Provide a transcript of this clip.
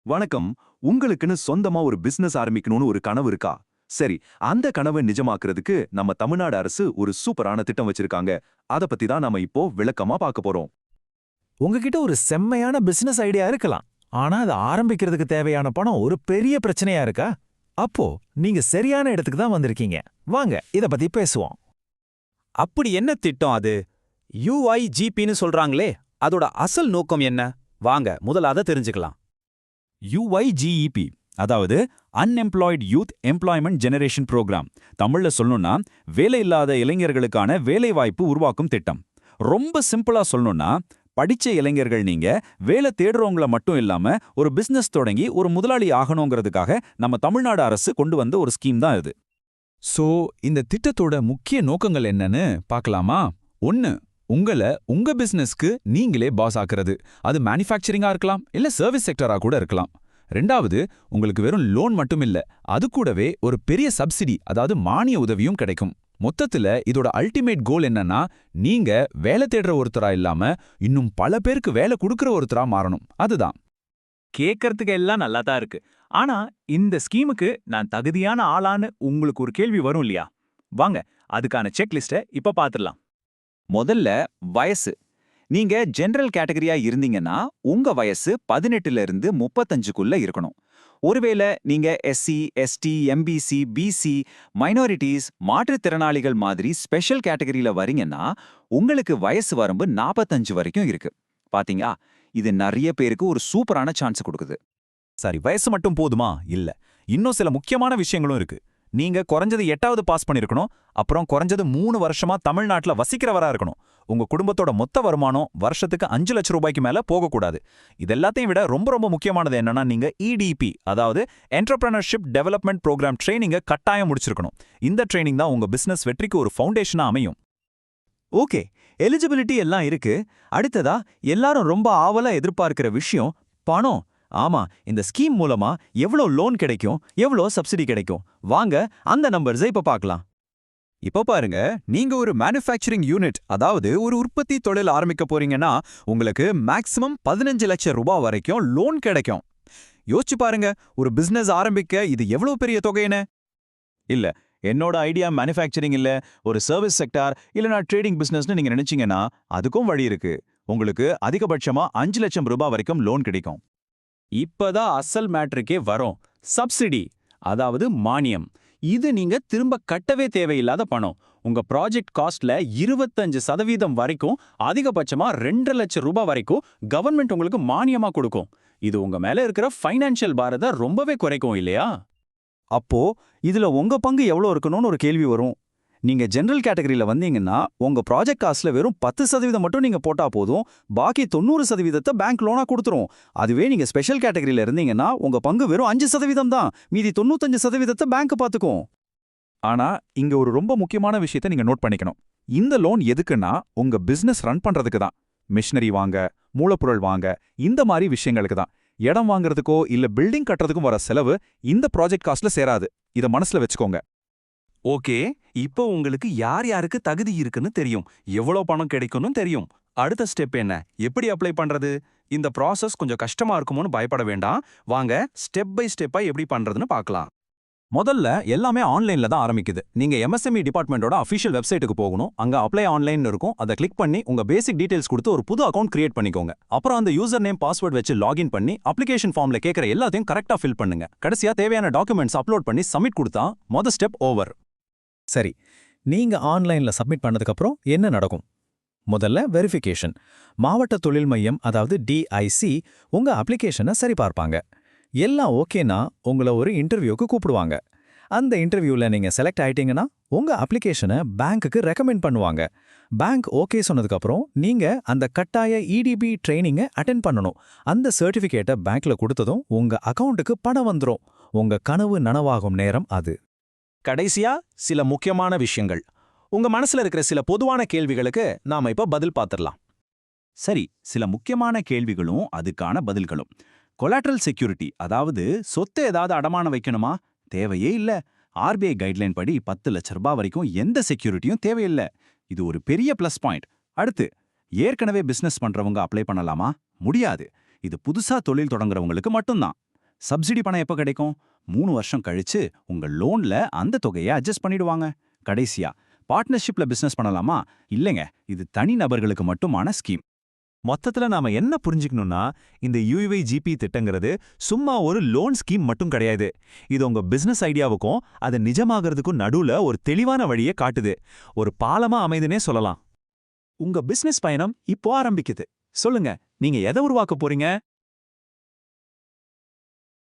வணக்கம். உங்களுக்குன்னு சொந்தமா ஒரு பிசினஸ் ஆரம்பிக்கணும்னு ஒரு கனவு இருக்கா? சரி, அந்த கனவை நிஜமாக்குறதுக்கு நம்ம தமிழ்நாடு அரசு ஒரு சூப்பரான திட்டம் வச்சிருக்காங்க. அத பத்தி தான் நாம இப்போ விளக்கமா பார்க்க போறோம். உங்ககிட்ட ஒரு செம்மையான பிசினஸ் ஐடியா இருக்கலாம். ஆனா அதை ஆரம்பிக்கிறதுக்கு தேவையான பணம் ஒரு பெரிய பிரச்சனையா இருக்கா? அப்போ நீங்க சரியான இடத்துக்கு தான் வந்திருக்கீங்க. வாங்க இத பத்தி பேசுவோம். அப்படி என்ன திட்டம் அது? UIGPன்னு சொல்றாங்களே, அதோட அசல் நோக்கம் என்ன? வாங்க முதல்ல அதை தெரிஞ்சுக்கலாம். UYGEP அதாவது unemployed youth employment generation programme. தமிழ்ல சொல்லணும்னா வேலையில்லாத இளைஞர்களுக்கான வேலைவாய்ப்பு உருவாக்கும் திட்டம். ரொம்ப சிம்பிளா சொல்லணும்னா படிச்ச இளைஞர்கள் நீங்க வேலை தேடுறவங்கள மட்டும் இல்லாம ஒரு பிசினஸ் தொடங்கி ஒரு முதலாளி ஆகணுங்கிறதுக்காக நம்ம தமிழ்நாடு அரசு கொண்டு வந்த ஒரு ஸ்கீம் தான் இது. சோ இந்த திட்டத்தோட முக்கிய நோக்கங்கள் என்னன்னு பார்க்கலாமா? 1. உங்க பிசினஸ்க்கு நீங்களே பாஸ் ஆக்குறது. அது மேனுஃபேக்சரிங்கா இருக்கலாம், இல்ல சர்வீஸ் செக்டரா கூட இருக்கலாம். 2. உங்களுக்கு வெறும் லோன் மட்டும் இல்ல, அது கூடவே ஒரு பெரிய சப்சிடி, அதாவது மானிய உதவியும் கிடைக்கும். மொத்தத்துல இதோட அல்டிமேட் கோல் என்னன்னா, நீங்க வேலை தேடுற ஒருத்தரா இல்லாம இன்னும் பல பேருக்கு வேலை கொடுக்கற ஒருத்தரா மாறணும். அதுதான். கேட்கறதுக்கு எல்லாம் நல்லா தான் இருக்கு. ஆனா இந்த ஸ்கீமுக்கு நான் தகுதியான ஆளான்னு உங்களுக்கு ஒரு கேள்வி வரும் இல்லையா? வாங்க அதுக்கான செக்லிஸ்ட இப்ப பாத்துடலாம். முதல்ல வயசு. நீங்க ஜெனரல் கேட்டகரியா இருந்தீங்கன்னா உங்க வயசு 18ல இருந்து 35க்குள்ள இருக்கணும். ஒருவேளை நீங்க SC, ST, MBC, BC, minorities, மாற்றுத்திறனாளிகள் மாதிரி ஸ்பெஷல் கேட்டகரியில வரீங்கன்னா உங்களுக்கு வயசு வரம்பு 45 வரைக்கும் இருக்கு. பாத்தீங்களா? இது நிறைய பேருக்கு ஒரு சூப்பரான சான்ஸ் கொடுக்குது. சரி, வயசு மட்டும் போதுமா? இல்ல, இன்னும் சில முக்கியமான விஷயங்களும் இருக்கு. நீங்க குறைஞ்சது 8வது பாஸ் பண்ணிருக்கணும். அப்புறம் குறைஞ்சது 3 வருஷமா தமிழ்நாட்டுல வசிக்கிறவரா இருக்கணும். உங்க குடும்பத்தோட மொத்த வருமானம் வருஷத்துக்கு 5 லட்சம் ரூபாய்க்கு மேல போகக்கூடாது. இதெல்லாத்தையும் விட ரொம்ப ரொம்ப முக்கியமானது என்னன்னா, நீங்க EDP அதாவது என்டர்பிரனர்ஷிப் டெவலப்மெண்ட் ப்ரோக்ராம் ட்ரைனிங்க கட்டாயம் முடிச்சிருக்கணும். இந்த ட்ரைனிங் தான் உங்க பிசினஸ் வெற்றிக்கு ஒரு ஃபவுண்டேஷனா அமையும். ஓகே, எலிஜிபிலிட்டி எல்லாம் இருக்கு. அடுத்ததா எல்லாரும் ரொம்ப ஆவலா எதிர்பார்க்கிற விஷயம் பணம். ஆமா, இந்த ஸ்கீம் மூலமா எவ்வளவு லோன் கிடைக்கும், எவ்வளவு சப்சிடி கிடைக்கும்? வாங்க அந்த நம்பர்ஸை இப்ப பார்க்கலாம். இப்போ பாருங்க, நீங்க ஒரு மேனுஃபேக்சரிங் யூனிட், அதாவது ஒரு உற்பத்தி தொழில் ஆரம்பிக்க போறீங்கன்னா உங்களுக்கு மேக்ஸிமம் 15 லட்சம் ரூபாய் வரைக்கும் லோன் கிடைக்கும். யோசிச்சு பாருங்க, ஒரு பிசினஸ் ஆரம்பிக்க இது எவ்வளவு பெரிய தொகைன்னு. இல்ல, என்னோட ஐடியா மேனுஃபேக்சரிங் இல்ல, ஒரு சர்வீஸ் செக்டார் இல்லனா ட்ரேடிங் பிசினஸ்னு நீங்க நினைச்சீங்கன்னா அதுக்கும் வழி இருக்கு. உங்களுக்கு அதிகபட்சமா 5 லட்சம் ரூபாய் வரைக்கும் லோன் கிடைக்கும். இப்பதான் அசல் மேட்ருக்கே வரும். சப்சிடி, அதாவது மானியம். இது நீங்க திரும்ப கட்டவே தேவையில்லாத பணம். உங்க ப்ராஜெக்ட் காஸ்ட்ல 25% வரைக்கும், அதிகபட்சமா 2 லட்சம் ரூபாய் வரைக்கும் கவர்மெண்ட் உங்களுக்கு மானியமா கொடுக்கும். இது உங்க மேல இருக்கிற ஃபைனான்சியல் பாரத்தை ரொம்பவே குறைக்கும் இல்லையா? அப்போ இதுல உங்க பங்கு எவ்வளவு இருக்கணும்னு ஒரு கேள்வி வரும். நீங்க ஜெனரல் கேட்டகரியில வந்தீங்கன்னா உங்க ப்ராஜெக்ட் காஸ்ட்ல வெறும் 10% மட்டும் நீங்க போட்டா போதும். பாக்கி 90% பேங்க் லோனா கொடுத்துரும். அதுவே நீங்க ஸ்பெஷல் கேட்டகரியில இருந்தீங்கன்னா உங்க பங்கு வெறும் 5% தான். மீதி 95% பேங்க் பாத்துக்கும். ஆனா இங்க ஒரு ரொம்ப முக்கியமான விஷயத்தை நீங்க நோட் பண்ணிக்கணும். இந்த லோன் எதுக்குன்னா உங்க பிசினஸ் ரன் பண்றதுக்கு தான். மிஷினரி வாங்க, மூலப்பொருள் வாங்க, இந்த மாதிரி விஷயங்களுக்கு தான். இடம் வாங்குறதுக்கோ இல்ல பில்டிங் கட்டுறதுக்கும் வர செலவு இந்த ப்ராஜெக்ட் காஸ்ட்ல சேராது. இத மனசுல வச்சுக்கோங்க. ஓகே, இப்போ உங்களுக்கு யார் யாருக்கு தகுதி இருக்குன்னு தெரியும், எவ்வளோ பணம் கிடைக்கும்னு தெரியும். அடுத்த ஸ்டெப் என்ன, எப்படி அப்ளை பண்றது? இந்த ப்ராசஸ் கொஞ்சம் கஷ்டமா இருக்குமோன்னு பயப்பட வேண்டாம். வாங்க ஸ்டெப் பை ஸ்டெப்பா எப்படி பண்றதுன்னு பார்க்கலாம். முதல்ல எல்லாமே ஆன்லைன்ல தான் ஆரம்பிக்குது. நீங்க MSME டிபார்ட்மெண்டோட அஃபிஷியல் வெப்சைட்டுக்கு போகணும். அங்க அப்ளை ஆன்லைன் இருக்கும். அதை கிளிக் பண்ணி உங்க பேசிக் டீடைல்ஸ் கொடுத்து ஒரு புது அக்கவுண்ட் கிரியேட் பண்ணிக்கோங்க. அப்புறம் அந்த யூசர் நேம் பாஸ்வேர்ட் வச்சு லாகின் பண்ணி அப்ளிகேஷன் ஃபார்ம்ல கேட்கற எல்லாத்தையும் கரெக்டா ஃபில் பண்ணுங்க. கடைசியா தேவையான டாக்குமெண்ட்ஸ் அப்லோட் பண்ணி சப்மிட் கொடுத்தா மொதல் ஸ்டெப் ஓவர். சரி, நீங்க ஆன்லைன்ல சப்மிட் பண்ணதுக்கப்புறம் என்ன நடக்கும்? முதல்ல வெரிஃபிகேஷன். மாவட்ட தொழில் மையம், அதாவது DIC உங்க அப்ளிகேஷனை சரி பார்ப்பாங்க. எல்லாம் ஓகேனா உங்களை ஒரு இன்டர்வியூக்கு கூப்பிடுவாங்க. அந்த இன்டர்வியூல நீங்க செலக்ட் ஆயிட்டீங்கன்னா உங்க அப்ளிகேஷனை பேங்க்குக்கு ரெக்கமெண்ட் பண்ணுவாங்க. பேங்க் ஓகே சொன்னதுக்கப்புறம் நீங்க அந்த கட்டாய EDP ட்ரைனிங்கை அட்டென்ட் பண்ணணும். அந்த சர்டிஃபிகேட்டை பேங்க்ல கொடுத்ததும் உங்க அக்கவுண்ட்டுக்கு பணம் வந்துடும். உங்க கனவு நனவாகும் நேரம் அது. கடைசியா சில முக்கியமான விஷயங்கள். உங்க மனசுல இருக்கிற சில பொதுவான கேள்விகளுக்கு நாம இப்ப பதில் பார்த்திடலாம். சரி, சில முக்கியமான கேள்விகளும் அதுக்கான பதில்களும். கொலாட்ரல் செக்யூரிட்டி, அதாவது சொத்து ஏதாவது அடமான வைக்கணுமா? தேவையே இல்ல. RBI கைட்லைன் படி 10 லட்சம் ரூபாய் வரைக்கும் எந்த செக்யூரிட்டியும் தேவையில்லை. இது ஒரு பெரிய பிளஸ் பாயிண்ட். அடுத்து, ஏற்கனவே பிசினஸ் பண்றவங்க அப்ளை பண்ணலாமா? முடியாது. இது புதுசா தொழில் தொடங்குறவங்களுக்கு மட்டும்தான். சப்சிடி பணம் எப்ப கிடைக்கும்? 3 வருஷம் கழிச்சு உங்க லோன்ல அந்த தொகையை அட்ஜஸ்ட் பண்ணிடுவாங்க. கடைசியா, பார்ட்னர்ஷிப்ல பிசினஸ் பண்ணலாமா? இல்லைங்க, இது தனி நபர்களுக்கு மட்டுமான ஸ்கீம். மொத்தத்துல நாம என்ன புரிஞ்சுக்கணும்னா, இந்த UUVGP திட்டங்கிறது சும்மா ஒரு லோன் ஸ்கீம் மட்டும் கிடையாது. இது உங்க பிசினஸ் ஐடியாவுக்கும் அது நிஜமாகறதுக்கும் நடுவுல ஒரு தெளிவான வழியை காட்டுது. ஒரு பாலமா அமைதுனே சொல்லலாம். உங்க பிசினஸ் பயணம் இப்போ ஆரம்பிக்குது. சொல்லுங்க, நீங்க எதை உருவாக்க போறீங்க?